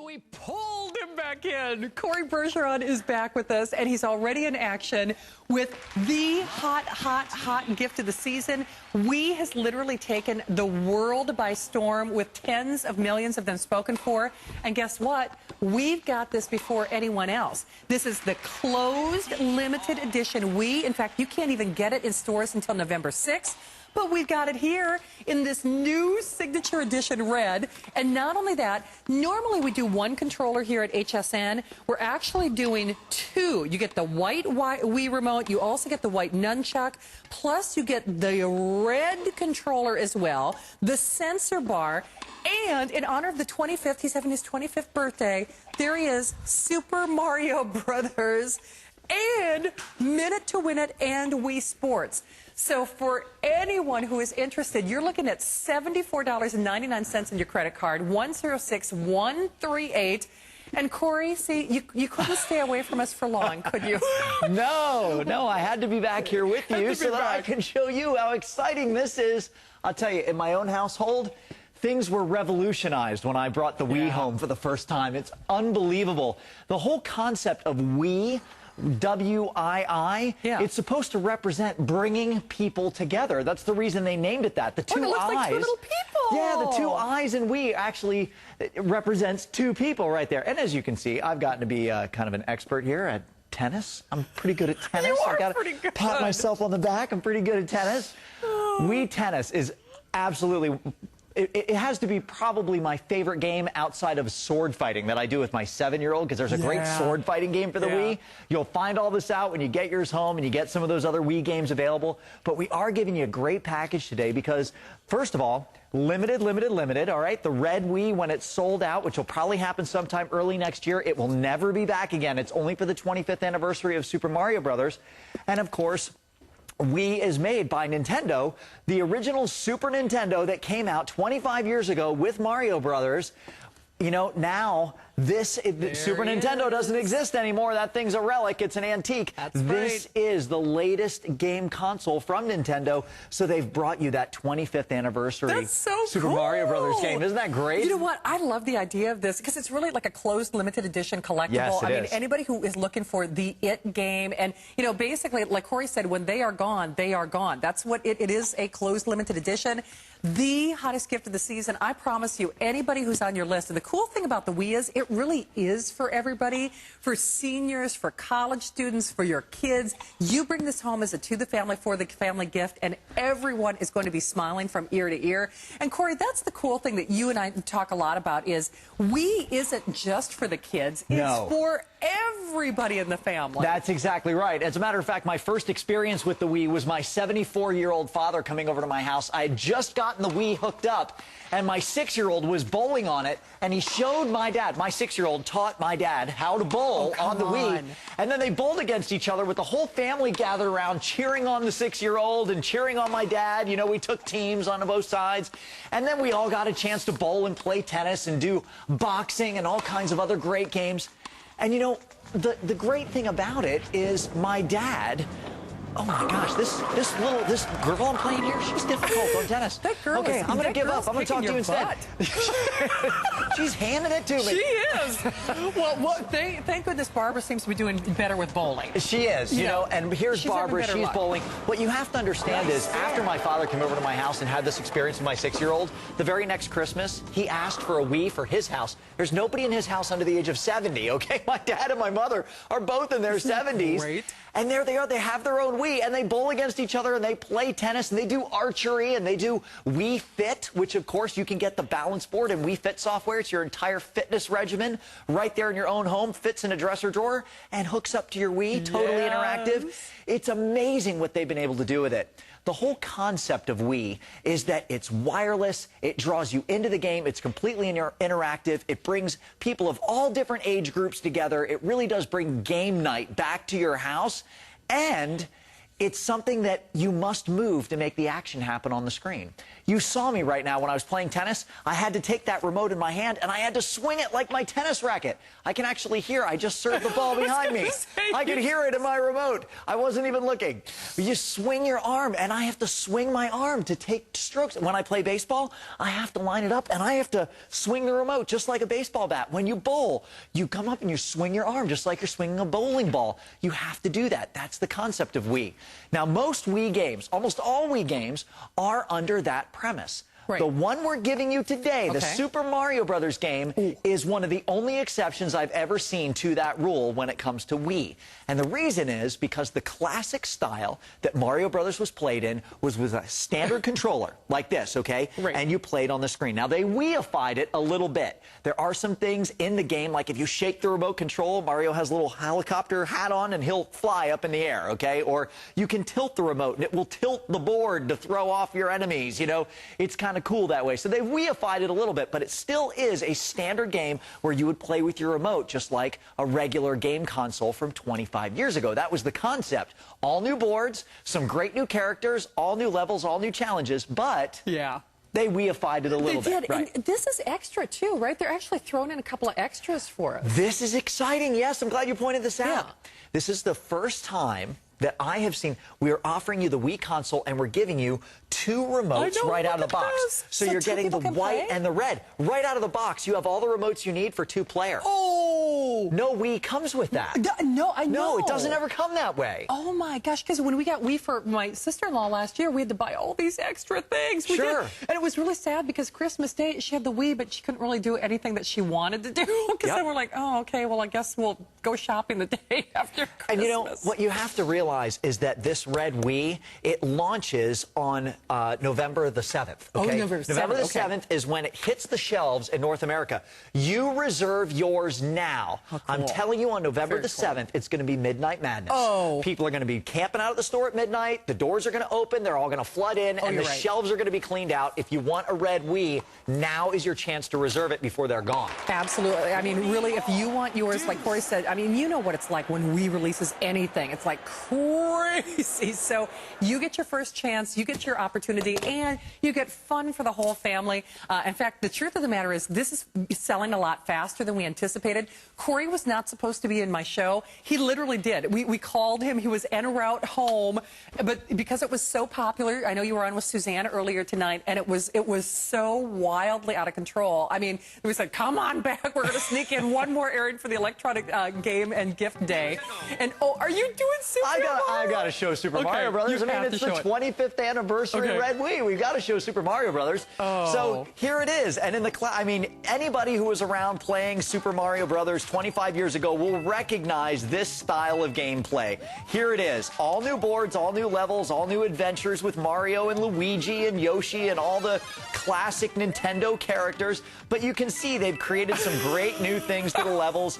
We pulled him back in. Corey Bergeron is back with us, and he's already in action with the hot gift of the season. Wii has literally taken the world by storm with tens of millions of them spoken for. And guess what? We've got this before anyone else. This is the closed limited edition Wii. In fact, you can't even get it in stores until November 6th. But we've got it here in this new signature edition red. And not only that, normally we do one controller here at HSN. We're actually doing two. You get the white Wii remote. You also get the white nunchuck. Plus, you get the red controller as well, the sensor bar. And in honor of the 25th, he's having his 25th birthday, there he is, Super Mario Brothers and Minute to Win It and Wii Sports. So for anyone who is interested, you're looking at $74.99 in your credit card, 106138. And Corey, see, you couldn't stay away from us for long, could you? No, I had to be back here with you so that I can show you how exciting this is. I'll tell you, in my own household, things were revolutionized when I brought the Wii home for the first time. It's unbelievable. The whole concept of Wii, W-I-I, it's supposed to represent bringing people together. That's the reason they named it that. The two eyes. It looks like two little people. Yeah, the two eyes in Wii actually represents two people right there. And as you can see, I've gotten to be kind of an expert here at tennis. I'm pretty good at tennis. You are I gotta pretty good. Pat myself on the back. I'm pretty good at tennis. Wii tennis is absolutely... It has to be probably my favorite game outside of sword fighting that I do with my 7-year-old, because there's a great sword fighting game for the Wii. You'll find all this out when you get yours home and you get some of those other Wii games available. But we are giving you a great package today because, first of all, limited, all right? The red Wii, when it's sold out, which will probably happen sometime early next year, it will never be back again. It's only for the 25th anniversary of Super Mario Brothers. And, of course, Wii is made by Nintendo, the original Super Nintendo that came out 25 years ago with Mario Brothers. You know, now Super Nintendo doesn't exist anymore. That thing's a relic. It's an antique. This is the latest game console from Nintendo, so they've brought you that 25th anniversary Super Mario Brothers game. Isn't that great? You know what? I love the idea of this because it's really like a closed limited edition collectible. Yes, I mean, anybody who is looking for the it game, and you know, basically, like Corey said, when they are gone, they are gone. That's what it is, a closed limited edition. The hottest gift of the season, I promise you, anybody who's on your list. And the cool thing about the Wii is it really is for everybody, for seniors, for college students, for your kids. You bring this home as a to the family, for the family gift, and everyone is going to be smiling from ear to ear. And Corey, that's the cool thing that you and I talk a lot about is Wii isn't just for the kids. It's for everybody in the family. That's exactly right. As a matter of fact, my first experience with the Wii was my 74-year-old father coming over to my house. I had just gotten the Wii hooked up, and my 6-year-old was bowling on it, and he showed my dad. My 6-year-old taught my dad how to bowl on the Wii. And then they bowled against each other with the whole family gathered around cheering on the 6-year-old and cheering on my dad. You know, we took teams on both sides. And then we all got a chance to bowl and play tennis and do boxing and all kinds of other great games. And, you know, the great thing about it is my dad... Oh my gosh, this girl I'm playing here, she's difficult on tennis. That girl I'm going to give up. I'm going to talk to you instead. She's handing it to me. She is. Well, thank goodness Barbara seems to be doing better with bowling. She is, you know, and here's Barbara. She's bowling. What you have to understand is after my father came over to my house and had this experience with my 6-year-old, the very next Christmas, he asked for a Wii for his house. There's nobody in his house under the age of 70, okay? My dad and my mother are both in their 70s. Great. And there they are. They have their own Wii, and they bowl against each other, and they play tennis, and they do archery, and they do Wii Fit, which, of course, you can get the balance board and Wii Fit software. It's your entire fitness regimen right there in your own home, fits in a dresser drawer, and hooks up to your Wii, totally interactive. It's amazing what they've been able to do with it. The whole concept of Wii is that it's wireless, it draws you into the game, it's completely interactive, it brings people of all different age groups together, it really does bring game night back to your house, and it's something that you must move to make the action happen on the screen. You saw me right now when I was playing tennis. I had to take that remote in my hand, and I had to swing it like my tennis racket. I can actually hear I just served the ball behind me. I could hear it in my remote. I wasn't even looking. You swing your arm, and I have to swing my arm to take strokes. When I play baseball, I have to line it up, and I have to swing the remote just like a baseball bat. When you bowl, you come up and you swing your arm just like you're swinging a bowling ball. You have to do that. That's the concept of Wii. Now, most Wii games, almost all Wii games, are under that premise. Right. The one we're giving you today, the Super Mario Brothers game, is one of the only exceptions I've ever seen to that rule when it comes to Wii. And the reason is because the classic style that Mario Brothers was played in was with a standard controller, like this, okay? Right. And you played on the screen. Now, they Wii-ified it a little bit. There are some things in the game, like if you shake the remote control, Mario has a little helicopter hat on, and he'll fly up in the air, okay? Or you can tilt the remote, and it will tilt the board to throw off your enemies, you know? It's kind of cool that way. So they've Wii-ified it a little bit, but it still is a standard game where you would play with your remote just like a regular game console from 25 years ago. That was the concept. All new boards, some great new characters, all new levels, all new challenges, but they Wii-ified it a little bit. They did, and this is extra too, right? They're actually throwing in a couple of extras for us. This is exciting. Yes, I'm glad you pointed this out. Yeah. This is the first time that I have seen. We are offering you the Wii console, and we're giving you 2 remotes right out of the box. So you're getting the white and the red. Right out of the box, you have all the remotes you need for 2-player. Oh! No Wii comes with that. No, I know. No, it doesn't ever come that way. Oh, my gosh, because when we got Wii for my sister-in-law last year, we had to buy all these extra things. We did. And it was really sad because Christmas Day, she had the Wii, but she couldn't really do anything that she wanted to do. Because then we're like, oh, okay, well, I guess we'll go shopping the day after Christmas. And, you know, what you have to realize is that this red Wii, it launches on November the 7th. Okay? Oh, November the 7th is when it hits the shelves in North America. You reserve yours now. Oh, cool. I'm telling you, on November the 7th, it's going to be Midnight Madness. Oh. People are going to be camping out at the store at midnight. The doors are going to open. They're all going to flood in, and the shelves are going to be cleaned out. If you want a red Wii, now is your chance to reserve it before they're gone. Absolutely. I mean, really, if you want yours, like Corey said, I mean, you know what it's like when Wii releases anything. It's like crazy. So you get your first chance, you get your opportunity, and you get fun for the whole family. In fact, the truth of the matter is this is selling a lot faster than we anticipated. Corey was not supposed to be in my show. He literally did. We called him. He was en route home, but because it was so popular, I know you were on with Suzanne earlier tonight, and it was so wildly out of control. I mean, we said, come on back. We're going to sneak in one more errand for the electronic game and gift day. And, oh, are you doing Super Mario? I got to show Super Mario Brothers. I mean, it's the 25th anniversary Red Wii. We've got to show Super Mario Brothers. So here it is. And in the I mean, anybody who was around playing Super Mario Brothers 25 years ago will recognize this style of gameplay. Here it is. All new boards, all new levels, all new adventures with Mario and Luigi and Yoshi and all the classic Nintendo characters. But you can see they've created some great new things to the levels.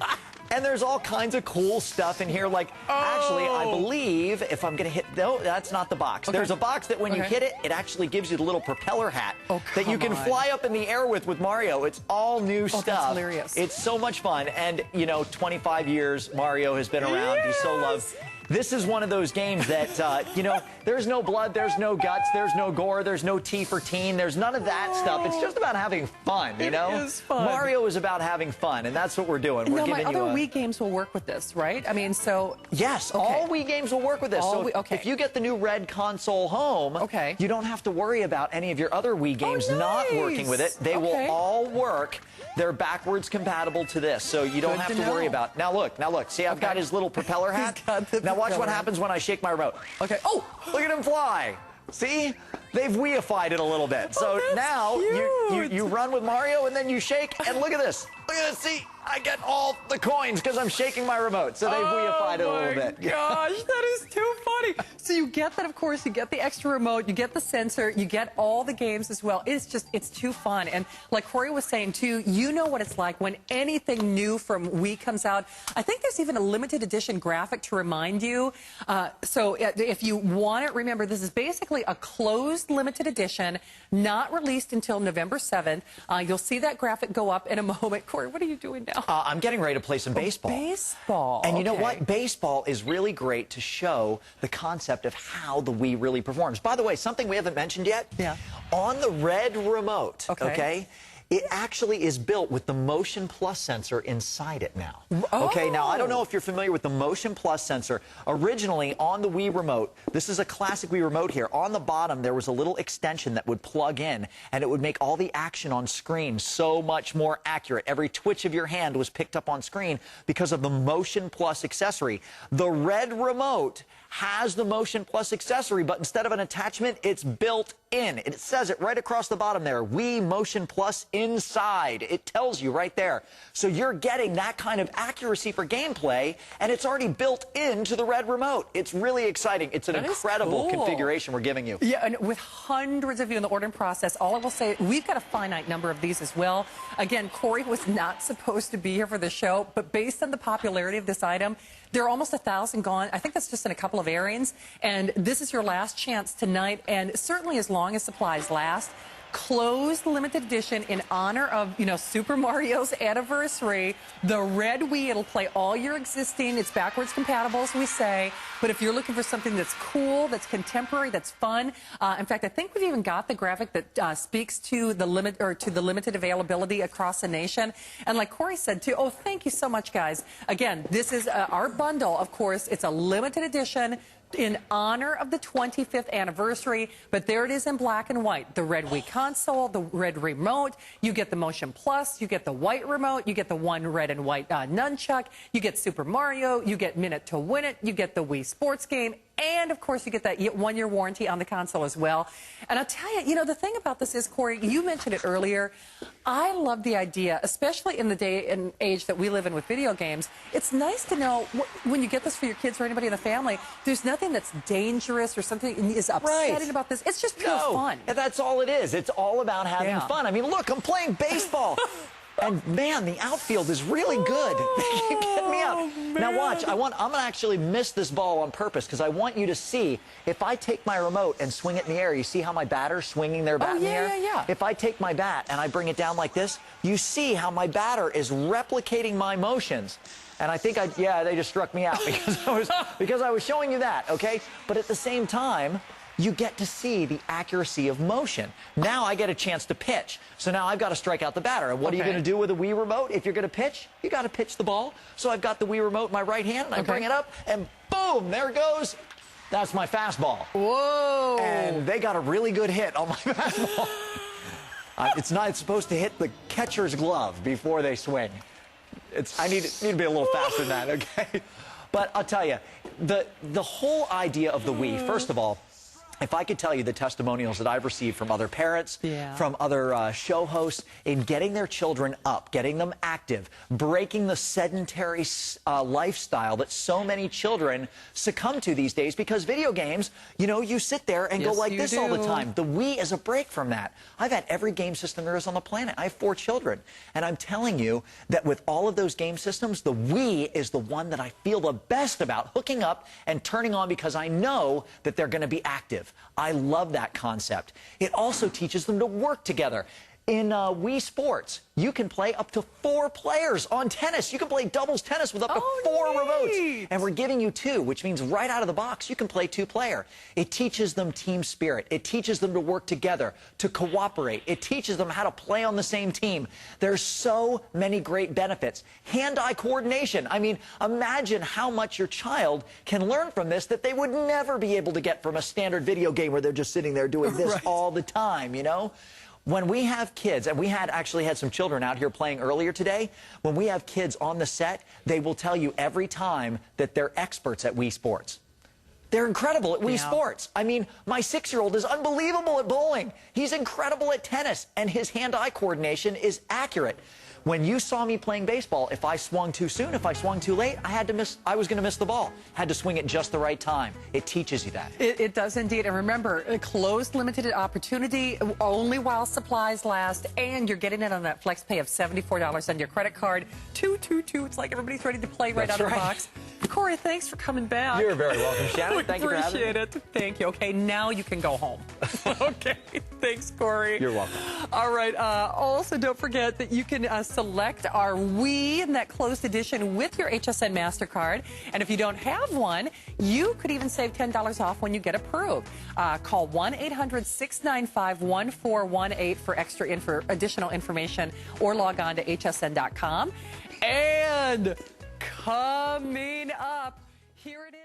And there's all kinds of cool stuff in here. Like, actually, I believe if I'm going to hit... No, that's not the box. There's a box that when you hit it, it actually gives you the little propeller hat that you can fly up in the air with Mario. It's all new stuff. That's hilarious. It's so much fun. And, you know, 25 years Mario has been around. He's so loved. This is one of those games that, you know, there's no blood, there's no guts, there's no gore, there's no T for teen, there's none of that stuff. It's just about having fun, you know? It is fun. Mario is about having fun, and that's what we're doing. We're my other Wii games will work with this, right? I mean, so... Yes, all Wii games will work with this. If you get the new red console home, you don't have to worry about any of your other Wii games not working with it. They will all work. They're backwards compatible to this, so you don't have to worry about... Now look. See, I've got his little propeller hat. Now watch what happens when I shake my remote. Oh, look at him fly. See? They've Wii-ified it a little bit. So now you run with Mario, and then you shake, and look at this. Look at this. See? I get all the coins because I'm shaking my remote. So they've Wii-ified it a little bit. Oh, my gosh. That is too funny. So you get that, of course. You get the extra remote. You get the sensor. You get all the games as well. It's too fun. And like Corey was saying, too, you know what it's like when anything new from Wii comes out. I think there's even a limited edition graphic to remind you. So if you want it, remember, this is basically a closed closed limited edition, not released until November 7th. You'll see that graphic go up in a moment. Corey, what are you doing now? I'm getting ready to play some baseball. Baseball. And you know what? Baseball is really great to show the concept of how the Wii really performs. By the way, something we haven't mentioned yet. Yeah. On the red remote, okay, it actually is built with the Motion Plus sensor inside it now. Oh. Okay, now I don't know if you're familiar with the Motion Plus sensor. Originally on the Wii remote, this is a classic Wii remote here. On the bottom, there was a little extension that would plug in, and it would make all the action on screen so much more accurate. Every twitch of your hand was picked up on screen because of the Motion Plus accessory. The red remote has the Motion Plus accessory, but instead of an attachment, it's built in. It says it right across the bottom there, Wii Motion Plus inside. It tells you right there. So you're getting that kind of accuracy for gameplay, and it's already built into the red remote. It's really exciting. It's an incredible configuration we're giving you. Yeah, and with hundreds of you in the ordering process, all I will say, we've got a finite number of these as well. Again, Corey was not supposed to be here for the show, but based on the popularity of this item, there are almost 1,000 gone. I think that's just in a couple of areas. And this is your last chance tonight, and certainly as long as supplies last. Closed limited edition in honor of, Super Mario's anniversary. The red Wii, it'll play all your existing. It's backwards compatible, as we say. But if you're looking for something that's cool, that's contemporary, that's fun. In fact, I think we've even got the graphic that speaks to the limited availability across the nation. And like Corey said, too, thank you so much, guys. Again, this is our bundle, of course. It's a limited edition in honor of the 25th anniversary, but there it is in black and white. The red Wii console, the red remote, you get the Motion Plus, you get the white remote, you get the one red and white nunchuck, you get Super Mario, you get Minute to Win It, you get the Wii Sports game, and, of course, you get that one-year warranty on the console as well. And I'll tell you, the thing about this is, Corey, you mentioned it earlier, I love the idea, especially in the day and age that we live in with video games. It's nice to know when you get this for your kids or anybody in the family, there's nothing that's dangerous or something is upsetting about this. It's just pure fun. And that's all it is. It's all about having fun. I mean, look, I'm playing baseball. And, man, the outfield is really good. They keep getting me out. Now, watch. I'm going to actually miss this ball on purpose because I want you to see if I take my remote and swing it in the air, you see how my batter's swinging their bat in the air? Yeah. If I take my bat and I bring it down like this, you see how my batter is replicating my motions. And I think they just struck me out because I was showing you that, okay? But at the same time, you get to see the accuracy of motion. Now I get a chance to pitch. So now I've got to strike out the batter. And what are you going to do with a Wii remote? If you're going to pitch, you got to pitch the ball. So I've got the Wii remote in my right hand, and I bring it up, and boom, there it goes. That's my fastball. Whoa. And they got a really good hit on my fastball. It's supposed to hit the catcher's glove before they swing. I need to be a little faster than that, okay? But I'll tell you, the whole idea of the Wii, first of all, if I could tell you the testimonials that I've received from other parents, from other show hosts, in getting their children up, getting them active, breaking the sedentary lifestyle that so many children succumb to these days because video games, you sit there and go like this all the time. The Wii is a break from that. I've had every game system there is on the planet. I have 4 children. And I'm telling you that with all of those game systems, the Wii is the one that I feel the best about hooking up and turning on because I know that they're going to be active. I love that concept. It also teaches them to work together. In Wii Sports, you can play up to 4 players on tennis. You can play doubles tennis with up to 4 remotes. And we're giving you 2, which means right out of the box, you can play 2-player. It teaches them team spirit. It teaches them to work together, to cooperate. It teaches them how to play on the same team. There's so many great benefits. Hand-eye coordination. I mean, imagine how much your child can learn from this that they would never be able to get from a standard video game where they're just sitting there doing this all the time, When we have kids, and we actually had some children out here playing earlier today, when we have kids on the set, they will tell you every time that they're experts at Wii Sports. They're incredible at Wii Sports. I mean, my 6-year-old is unbelievable at bowling. He's incredible at tennis, and his hand-eye coordination is accurate. When you saw me playing baseball, if I swung too soon, if I swung too late, I was going to miss the ball. Had to swing it just the right time. It teaches you that. It does indeed. And remember, a closed limited opportunity only while supplies last, and you're getting it on that flex pay of $74 on your credit card. 222. It's like everybody's ready to play right out of the box. Corey, thanks for coming back. You're very welcome, Shannon. Thank you for having me. Appreciate it. Thank you. Okay, now you can go home. Okay, thanks, Corey. You're welcome. All right. Also, don't forget that you can select our Wii in that closed edition with your HSN MasterCard. And if you don't have one, you could even save $10 off when you get approved. Call 1-800-695-1418 for additional information, or log on to hsn.com. And coming up, here it is.